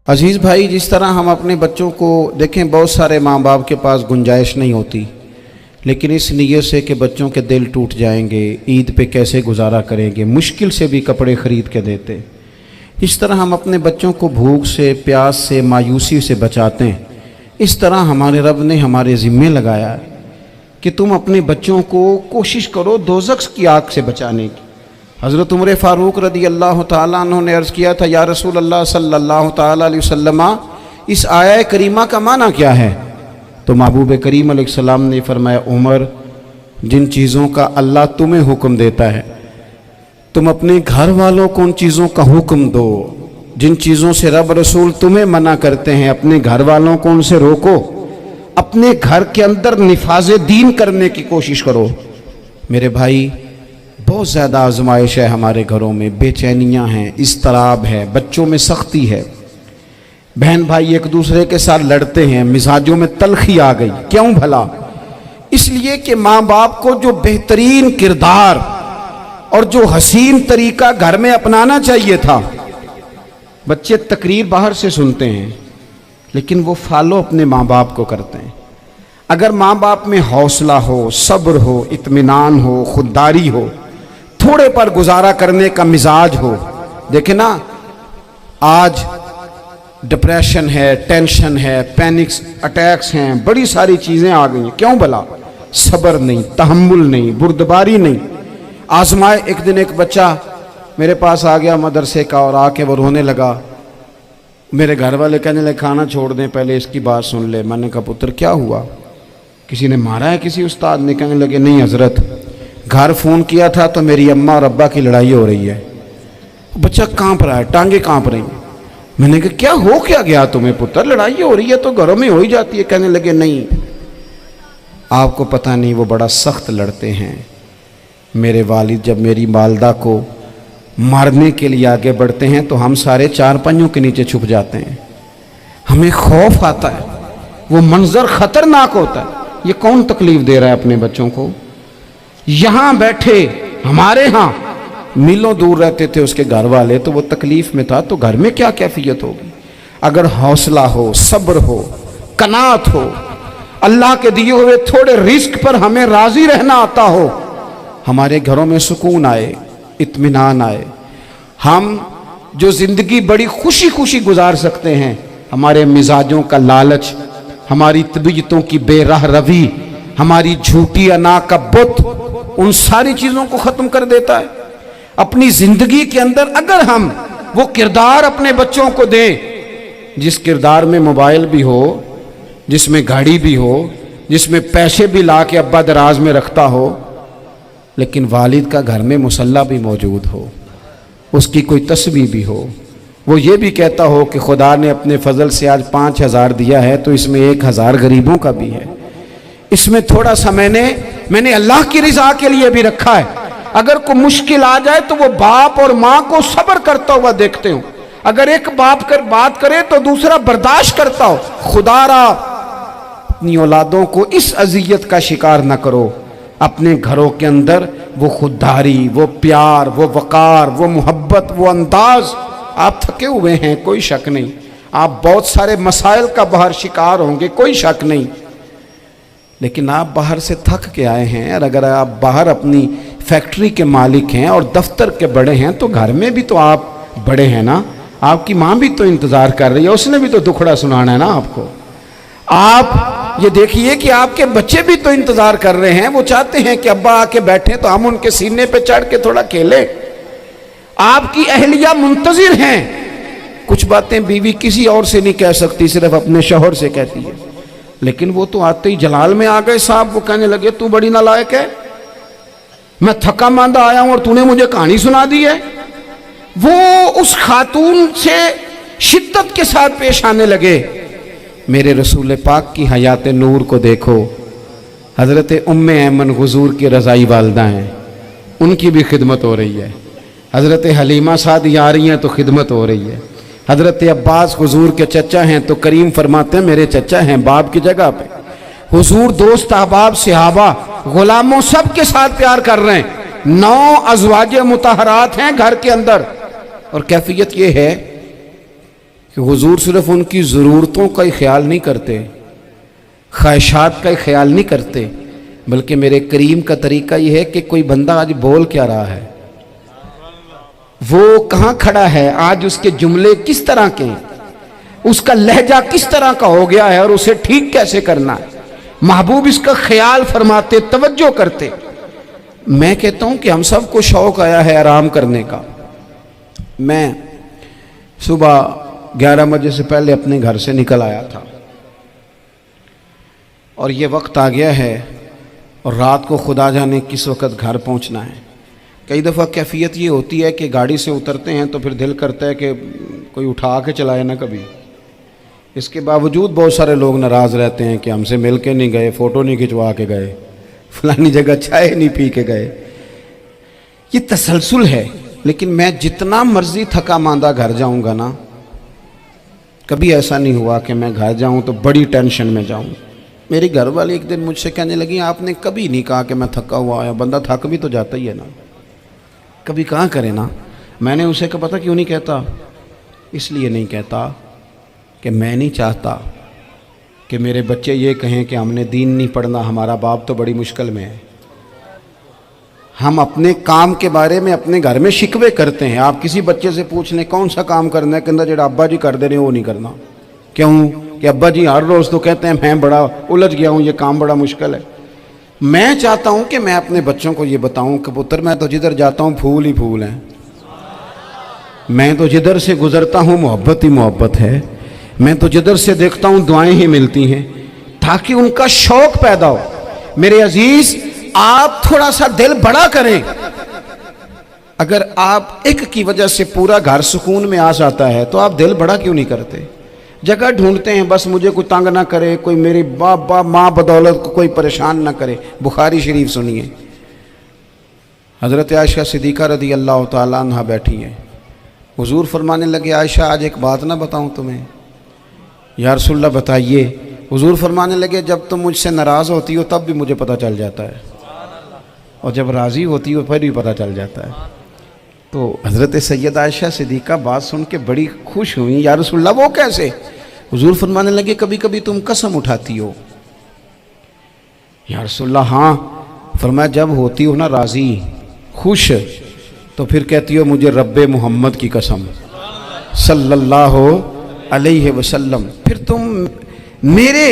عزیز بھائی، جس طرح ہم اپنے بچوں کو دیکھیں، بہت سارے ماں باپ کے پاس گنجائش نہیں ہوتی، لیکن اس نیت سے کہ بچوں کے دل ٹوٹ جائیں گے، عید پہ کیسے گزارا کریں گے، مشکل سے بھی کپڑے خرید کے دیتے۔ اس طرح ہم اپنے بچوں کو بھوک سے، پیاس سے، مایوسی سے بچاتے ہیں۔ اس طرح ہمارے رب نے ہمارے ذمے لگایا ہے کہ تم اپنے بچوں کو کوشش کرو دوزخ کی آگ سے بچانے کی۔ حضرت عمر فاروق رضی اللہ تعالیٰ عنہ نے عرض کیا تھا، یا رسول اللہ صلی اللہ تعالیٰ علیہ وسلم، اس آیہ کریمہ کا معنی کیا ہے؟ تو محبوب کریم علیہ السلام نے فرمایا، عمر، جن چیزوں کا اللہ تمہیں حکم دیتا ہے تم اپنے گھر والوں کو ان چیزوں کا حکم دو، جن چیزوں سے رب رسول تمہیں منع کرتے ہیں اپنے گھر والوں کو ان سے روکو، اپنے گھر کے اندر نفاذ دین کرنے کی کوشش کرو۔ میرے بھائی، بہت زیادہ آزمائش ہے ہمارے گھروں میں، بے چینیاں ہیں، اضطراب ہے، بچوں میں سختی ہے، بہن بھائی ایک دوسرے کے ساتھ لڑتے ہیں، مزاجوں میں تلخی آ گئی۔ کیوں بھلا؟ اس لیے کہ ماں باپ کو جو بہترین کردار اور جو حسین طریقہ گھر میں اپنانا چاہیے تھا، بچے تقریر باہر سے سنتے ہیں لیکن وہ فالو اپنے ماں باپ کو کرتے ہیں۔ اگر ماں باپ میں حوصلہ ہو، صبر ہو، اطمینان ہو، خودداری ہو، تھوڑے پر گزارا کرنے کا مزاج ہو، دیکھیں نا، آج ڈپریشن ہے، ٹینشن ہے، پینکس اٹیکس ہیں، بڑی ساری چیزیں آ گئی ہیں۔ کیوں بھلا؟ صبر نہیں، تحمل نہیں، بردباری نہیں۔ آزمائے۔ ایک دن ایک بچہ میرے پاس آ گیا مدرسے کا، اور آ کے وہ رونے لگا۔ میرے گھر والے کہنے لگے، کھانا چھوڑ دیں، پہلے اس کی بات سن لے۔ میں نے کہا، پتر کیا ہوا؟ کسی نے مارا ہے کسی استاد نے؟ کہنے لگے، نہیں حضرت، گھر فون کیا تھا تو میری اماں اور ابا کی لڑائی ہو رہی ہے۔ بچہ کانپ رہا ہے، ٹانگیں کانپ رہی ہیں۔ میں نے کہا، کیا ہو کیا گیا تمہیں پتر؟ لڑائی ہو رہی ہے تو گھروں میں ہو ہی جاتی ہے۔ کہنے لگے، نہیں، آپ کو پتہ نہیں، وہ بڑا سخت لڑتے ہیں۔ میرے والد جب میری والدہ کو مارنے کے لیے آگے بڑھتے ہیں تو ہم سارے چار پنجوں کے نیچے چھپ جاتے ہیں، ہمیں خوف آتا ہے، وہ منظر خطرناک ہوتا ہے۔ یہ کون تکلیف دے رہا ہے اپنے بچوں کو؟ یہاں بیٹھے ہمارے ہاں میلوں دور رہتے تھے اس کے گھر والے، تو وہ تکلیف میں تھا، تو گھر میں کیا کیفیت ہوگی؟ اگر حوصلہ ہو، صبر ہو، قناعت ہو، اللہ کے دیے ہوئے تھوڑے رزق پر ہمیں راضی رہنا آتا ہو، ہمارے گھروں میں سکون آئے، اطمینان آئے، ہم جو زندگی بڑی خوشی خوشی گزار سکتے ہیں۔ ہمارے مزاجوں کا لالچ، ہماری طبیعتوں کی بے راہ روی، ہماری جھوٹی انا کا بت، ان ساری چیزوں کو ختم کر دیتا ہے۔ اپنی زندگی کے اندر اگر ہم وہ کردار اپنے بچوں کو دیں، جس کردار میں موبائل بھی ہو، جس میں گاڑی بھی ہو، جس میں پیسے بھی لا کے ابا دراز میں رکھتا ہو، لیکن والد کا گھر میں مصلی بھی موجود ہو، اس کی کوئی تسبیح بھی ہو، وہ یہ بھی کہتا ہو کہ خدا نے اپنے فضل سے آج 5,000 دیا ہے تو اس میں 1,000 غریبوں کا بھی ہے، اس میں تھوڑا سا میں نے اللہ کی رضا کے لیے بھی رکھا ہے۔ اگر کوئی مشکل آ جائے تو وہ باپ اور ماں کو صبر کرتا ہوا دیکھتے ہوں، اگر ایک باپ کر بات کرے تو دوسرا برداشت کرتا ہو۔ خدا را اپنی اولادوں کو اس اذیت کا شکار نہ کرو۔ اپنے گھروں کے اندر وہ خودداری، وہ پیار، وہ وقار، وہ محبت، وہ انداز۔ آپ تھکے ہوئے ہیں، کوئی شک نہیں، آپ بہت سارے مسائل کا باہر شکار ہوں گے، کوئی شک نہیں، لیکن آپ باہر سے تھک کے آئے ہیں، اور اگر آپ باہر اپنی فیکٹری کے مالک ہیں اور دفتر کے بڑے ہیں تو گھر میں بھی تو آپ بڑے ہیں نا۔ آپ کی ماں بھی تو انتظار کر رہی ہے، اس نے بھی تو دکھڑا سنانا ہے نا آپ کو۔ آپ یہ دیکھیے کہ آپ کے بچے بھی تو انتظار کر رہے ہیں، وہ چاہتے ہیں کہ ابا آ کے بیٹھیں تو ہم ان کے سینے پہ چڑھ کے تھوڑا کھیلیں۔ آپ کی اہلیہ منتظر ہیں، کچھ باتیں بیوی کسی اور سے نہیں کہہ سکتی، صرف اپنے شوہر سے کہتی ہے، لیکن وہ تو آتے ہی جلال میں آ گئے صاحب، وہ کہنے لگے، تو بڑی نالائق ہے، میں تھکا ماندہ آیا ہوں اور تو نے مجھے کہانی سنا دی ہے۔ وہ اس خاتون سے شدت کے ساتھ پیش آنے لگے۔ میرے رسول پاک کی حیات نور کو دیکھو، حضرت ام ایمن حضور کی رضائی والدہ ہیں، ان کی بھی خدمت ہو رہی ہے، حضرت حلیمہ سعدیہ آ رہی ہیں تو خدمت ہو رہی ہے، حضرت عباس حضور کے چچا ہیں تو کریم فرماتے ہیں میرے چچا ہیں باپ کی جگہ پہ۔ حضور دوست احباب صحابہ غلاموں سب کے ساتھ پیار کر رہے ہیں، 9 ازواج مطہرات ہیں گھر کے اندر، اور کیفیت یہ ہے کہ حضور صرف ان کی ضرورتوں کا ہی خیال نہیں کرتے، خواہشات کا ہی خیال نہیں کرتے، بلکہ میرے کریم کا طریقہ یہ ہے کہ کوئی بندہ آج بول کیا رہا ہے، وہ کہاں کھڑا ہے آج، اس کے جملے کس طرح کے ہیں، اس کا لہجہ کس طرح کا ہو گیا ہے، اور اسے ٹھیک کیسے کرنا ہے، محبوب اس کا خیال فرماتے، توجہ کرتے۔ میں کہتا ہوں کہ ہم سب کو شوق آیا ہے آرام کرنے کا۔ میں صبح 11 بجے سے پہلے اپنے گھر سے نکل آیا تھا، اور یہ وقت آ گیا ہے، اور رات کو خدا جانے کس وقت گھر پہنچنا ہے۔ کئی دفعہ کیفیت یہ ہوتی ہے کہ گاڑی سے اترتے ہیں تو پھر دل کرتا ہے کہ کوئی اٹھا کے چلائے نہ کبھی، اس کے باوجود بہت سارے لوگ ناراض رہتے ہیں کہ ہم سے مل کے نہیں گئے، فوٹو نہیں کھنچوا کے گئے، فلانی جگہ چائے نہیں پی کے گئے۔ یہ تسلسل ہے، لیکن میں جتنا مرضی تھکا ماندہ گھر جاؤں گا نا، کبھی ایسا نہیں ہوا کہ میں گھر جاؤں تو بڑی ٹینشن میں جاؤں۔ میری گھر والی ایک دن مجھ سے کہنے لگی آپ نے کبھی نہیں کہا کہ میں تھکا ہوا آیا، بندہ تھک بھی تو جاتا ہی ہے نا، کبھی کہاں کرے نا۔ میں نے اسے کہا پتہ کیوں نہیں کہتا، اس لیے نہیں کہتا کہ میں نہیں چاہتا کہ میرے بچے یہ کہیں کہ ہم نے دین نہیں پڑھنا، ہمارا باپ تو بڑی مشکل میں ہے۔ ہم اپنے کام کے بارے میں اپنے گھر میں شکوے کرتے ہیں۔ آپ کسی بچے سے پوچھ لیں کون سا کام کرنا ہے، کہ جڑا ابا جی کر دے رہے وہ نہیں کرنا۔ کیوں؟ کہ ابا جی ہر روز تو کہتے ہیں میں بڑا الجھ گیا ہوں، یہ کام بڑا مشکل ہے۔ میں چاہتا ہوں کہ میں اپنے بچوں کو یہ بتاؤں کہ پتر میں تو جدھر جاتا ہوں پھول ہی پھول ہیں، میں تو جدھر سے گزرتا ہوں محبت ہی محبت ہے، میں تو جدھر سے دیکھتا ہوں دعائیں ہی ملتی ہیں، تاکہ ان کا شوق پیدا ہو۔ میرے عزیز، آپ تھوڑا سا دل بڑا کریں۔ اگر آپ ایک کی وجہ سے پورا گھر سکون میں آ جاتا ہے تو آپ دل بڑا کیوں نہیں کرتے؟ جگہ ڈھونڈتے ہیں بس مجھے کوئی تنگ نہ کرے، کوئی میری باپ ماں بدولت کو کوئی پریشان نہ کرے۔ بخاری شریف سنیے، حضرت عائشہ صدیقہ رضی اللہ تعالیٰ عنہ بیٹھی ہیں، حضور فرمانے لگے عائشہ آج ایک بات نہ بتاؤں تمہیں؟ یا رسول اللہ بتائیے۔ حضور فرمانے لگے جب تم مجھ سے ناراض ہوتی ہو تب بھی مجھے پتہ چل جاتا ہے، اور جب راضی ہوتی ہو پھر بھی پتہ چل جاتا ہے۔ تو حضرت سیدہ عائشہ صدیقہ بات سن کے بڑی خوش ہوئی، یا رسول اللہ وہ کیسے؟ حضور فرمانے لگے کبھی کبھی تم قسم اٹھاتی ہو۔ یا رسول اللہ ہاں۔ فرمایا جب ہوتی ہو نا راضی، خوش، تو پھر کہتی ہو مجھے رب محمد کی قسم صلی اللہ علیہ وسلم، پھر تم میرے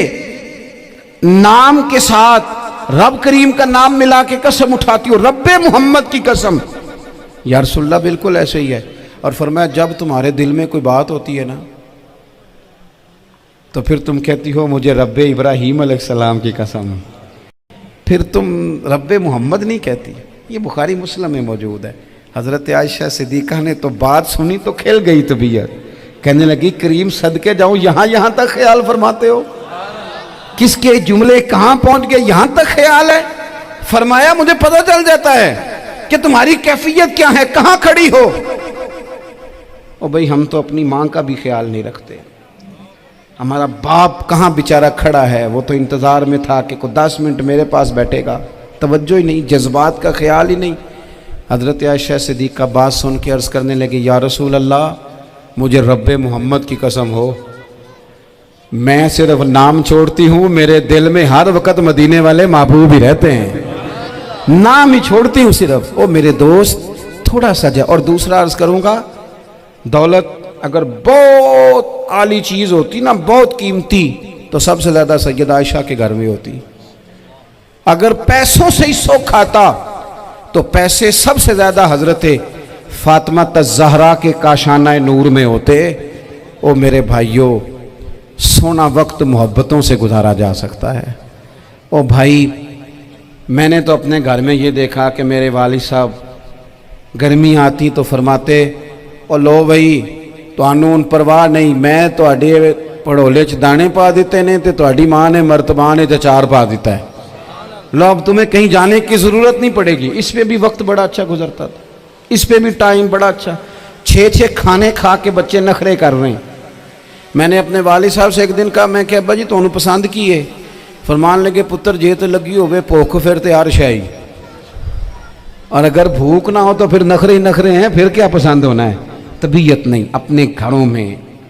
نام کے ساتھ رب کریم کا نام ملا کے قسم اٹھاتی ہو، رب محمد کی قسم۔ یا رسول اللہ بالکل ایسے ہی ہے۔ اور فرمایا جب تمہارے دل میں کوئی بات ہوتی ہے نا تو پھر تم کہتی ہو مجھے رب ابراہیم علیہ السلام کی قسم، پھر تم رب محمد نہیں کہتی۔ یہ بخاری مسلم میں موجود ہے۔ حضرت عائشہ صدیقہ نے تو بات سنی تو کھل گئی طبیعت، کہنے لگی کریم صدقے جاؤں، یہاں تک خیال فرماتے ہو؟ کس کے جملے کہاں پہنچ گئے، یہاں تک خیال ہے؟ فرمایا مجھے پتہ چل جاتا ہے کہ تمہاری کیفیت کیا ہے، کہاں کھڑی ہو۔ اور بھئی ہم تو اپنی ماں کا بھی خیال نہیں رکھتے، ہمارا باپ کہاں بیچارہ کھڑا ہے، وہ تو انتظار میں تھا کہ کوئی 10 منٹ میرے پاس بیٹھے گا، توجہ ہی نہیں، جذبات کا خیال ہی نہیں۔ حضرت عائشہ صدیقہ بات سن کے عرض کرنے لگے یا رسول اللہ مجھے رب محمد کی قسم ہو، میں صرف نام چھوڑتی ہوں، میرے دل میں ہر وقت مدینے والے محبوب ہی رہتے ہیں، نام ہی چھوڑتی ہوں صرف۔ او میرے دوست تھوڑا سا جا، اور دوسرا عرض کروں گا، دولت اگر بہت عالی چیز ہوتی نا، بہت قیمتی، تو سب سے زیادہ سیدہ عائشہ کے گھر میں ہوتی۔ اگر پیسوں سے ہی سو کھاتا تو پیسے سب سے زیادہ حضرت فاطمہ الزہرا کے کاشانہ نور میں ہوتے۔ او میرے بھائیوں، سونا وقت محبتوں سے گزارا جا سکتا ہے۔ او بھائی، میں نے تو اپنے گھر میں یہ دیکھا کہ میرے والد صاحب گرمی آتی تو فرماتے او لو بھائی تانوں پرواہ نہیں، میں تواڈے پڑھولے چ دانے پا دیتے نے تے تواڈی ماں نے مرتبہ نے چار پا دیتا ہے، لو اب تمہیں کہیں جانے کی ضرورت نہیں پڑے گی۔ اس پہ بھی وقت بڑا اچھا گزرتا تھا، اس پہ بھی ٹائم بڑا اچھا۔ 6 کھانے کھا کے بچے نخرے کر رہے ہیں۔ میں نے اپنے والد صاحب سے ایک دن کہا، میں کہ ابا جی تانوں پسند کی ہے؟ فرمان لگے پتر جے تو لگی ہوئے بھوک پھر تے ہر شے، اور اگر بھوک نہ ہو تو پھر نخرے ہی نخرے ہیں، پھر کیا پسند ہونا ہے؟ طبیعت نہیں۔ اپنے گھروں میں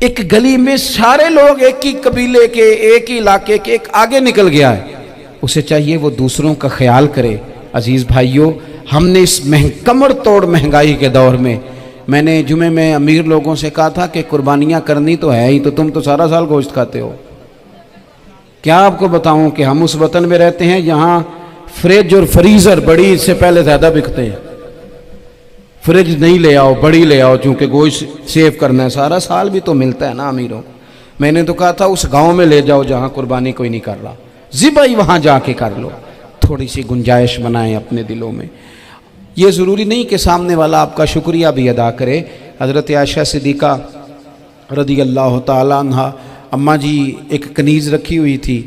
ایک گلی میں سارے لوگ ایک ہی قبیلے کے، ایک ہی علاقے کے، ایک آگے نکل گیا ہے، اسے چاہیے وہ دوسروں کا خیال کرے۔ عزیز بھائیوں، ہم نے اس کمر توڑ مہنگائی کے دور میں نے جمعے میں امیر لوگوں سے کہا تھا کہ قربانیاں کرنی تو ہے ہی، تو تم تو سارا سال گوشت کھاتے ہو۔ کیا آپ کو بتاؤں کہ ہم اس وطن میں رہتے ہیں جہاں فریج اور فریزر بڑی اس سے پہلے زیادہ بکتے ہیں۔ فریج نہیں لے آؤ، بڑی لے آؤ، چونکہ گوشت سیو کرنا ہے، سارا سال بھی تو ملتا ہے نا امیروں۔ میں نے تو کہا تھا اس گاؤں میں لے جاؤ جہاں قربانی کوئی نہیں کر رہا، ذبح ہی وہاں جا کے کر لو، تھوڑی سی گنجائش بنائیں اپنے دلوں میں۔ یہ ضروری نہیں کہ سامنے والا آپ کا شکریہ بھی ادا کرے۔ حضرت عائشہ صدیقہ رضی اللہ تعالیٰ عنہ، اماں جی ایک کنیز رکھی ہوئی تھی،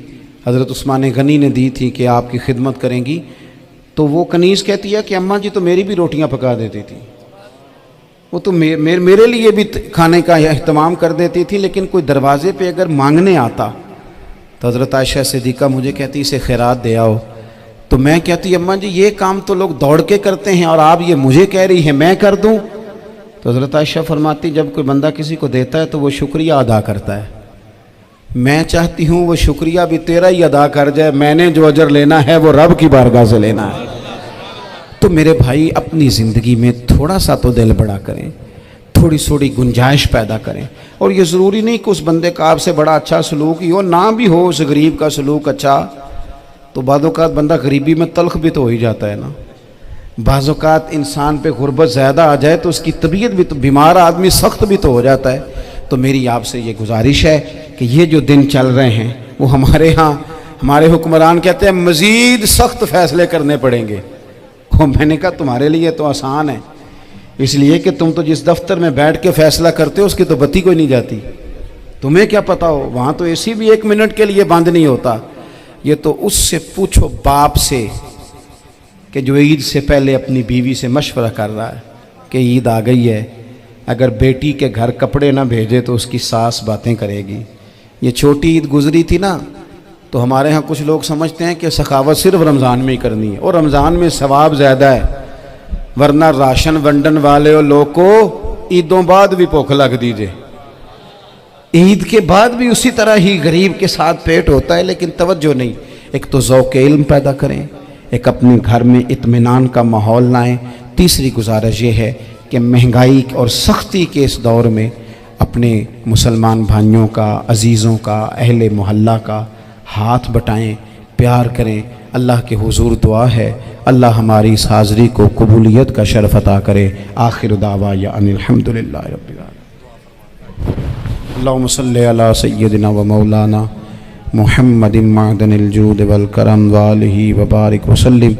حضرت عثمان غنی نے دی تھی کہ آپ کی خدمت کریں گی، تو وہ کنیز کہتی ہے کہ اماں جی تو میری بھی روٹیاں پکا دیتی تھی، وہ تو میرے لیے بھی کھانے کا اہتمام کر دیتی تھی، لیکن کوئی دروازے پہ اگر مانگنے آتا تو حضرت عائشہ صدیقہ مجھے کہتی اسے خیرات دے آؤ، تو میں کہتی اماں جی یہ کام تو لوگ دوڑ کے کرتے ہیں اور آپ یہ مجھے کہہ رہی ہیں میں کر دوں؟ تو حضرت عائشہ فرماتی جب کوئی بندہ کسی کو دیتا ہے تو وہ شکریہ ادا کرتا ہے، میں چاہتی ہوں وہ شکریہ بھی تیرا ہی ادا کر جائے، میں نے جو اجر لینا ہے وہ رب کی بارگاہ سے لینا ہے۔ تو میرے بھائی اپنی زندگی میں تھوڑا سا تو دل بڑا کریں، تھوڑی تھوڑی گنجائش پیدا کریں، اور یہ ضروری نہیں کہ اس بندے کا آپ سے بڑا اچھا سلوک ہی ہو، نہ بھی ہو اس غریب کا سلوک اچھا، تو بعض اوقات بندہ غریبی میں تلخ بھی تو ہو ہی جاتا ہے نا۔ بعض اوقات انسان پہ غربت زیادہ آ جائے تو اس کی طبیعت بھی تو، بیمار آدمی سخت بھی تو ہو جاتا ہے۔ تو میری آپ سے یہ گزارش ہے کہ یہ جو دن چل رہے ہیں وہ ہمارے ہاں ہمارے حکمران کہتے ہیں مزید سخت فیصلے کرنے پڑیں گے۔ میں نے کہا تمہارے لیے تو آسان ہے، اس لیے کہ تم تو جس دفتر میں بیٹھ کے فیصلہ کرتے ہو اس کی تو بتی کوئی نہیں جاتی، تمہیں کیا پتا ہو، وہاں تو اے سی بھی 1 منٹ کے لیے بند نہیں ہوتا۔ یہ تو اس سے پوچھو باپ سے کہ جو عید سے پہلے اپنی بیوی سے مشورہ کر رہا ہے کہ عید آ گئی ہے، اگر بیٹی کے گھر کپڑے نہ بھیجے تو اس کی ساس باتیں کرے گی۔ یہ چھوٹی عید گزری تھی نا، تو ہمارے ہاں کچھ لوگ سمجھتے ہیں کہ سخاوت صرف رمضان میں ہی کرنی ہے، اور رمضان میں ثواب زیادہ ہے، ورنہ راشن ونڈن والے لوگ کو عیدوں بعد بھی بھوک لگ دیجئے، عید کے بعد بھی اسی طرح ہی غریب کے ساتھ پیٹ ہوتا ہے، لیکن توجہ نہیں۔ ایک تو ذوق علم پیدا کریں، ایک اپنے گھر میں اطمینان کا ماحول لائیں۔ تیسری گزارش یہ ہے کہ مہنگائی اور سختی کے اس دور میں اپنے مسلمان بھائیوں کا، عزیزوں کا، اہل محلہ کا ہاتھ بٹائیں، پیار کریں۔ اللہ کے حضور دعا ہے اللہ ہماری اس حاضری کو قبولیت کا شرف عطا کرے۔ آخر دعوانا ان الحمدللہ رب العالمین۔ اللہم صلی علی سیدنا و مولانا محمد معدن الجود والکرم وآلہ وبارک وسلم۔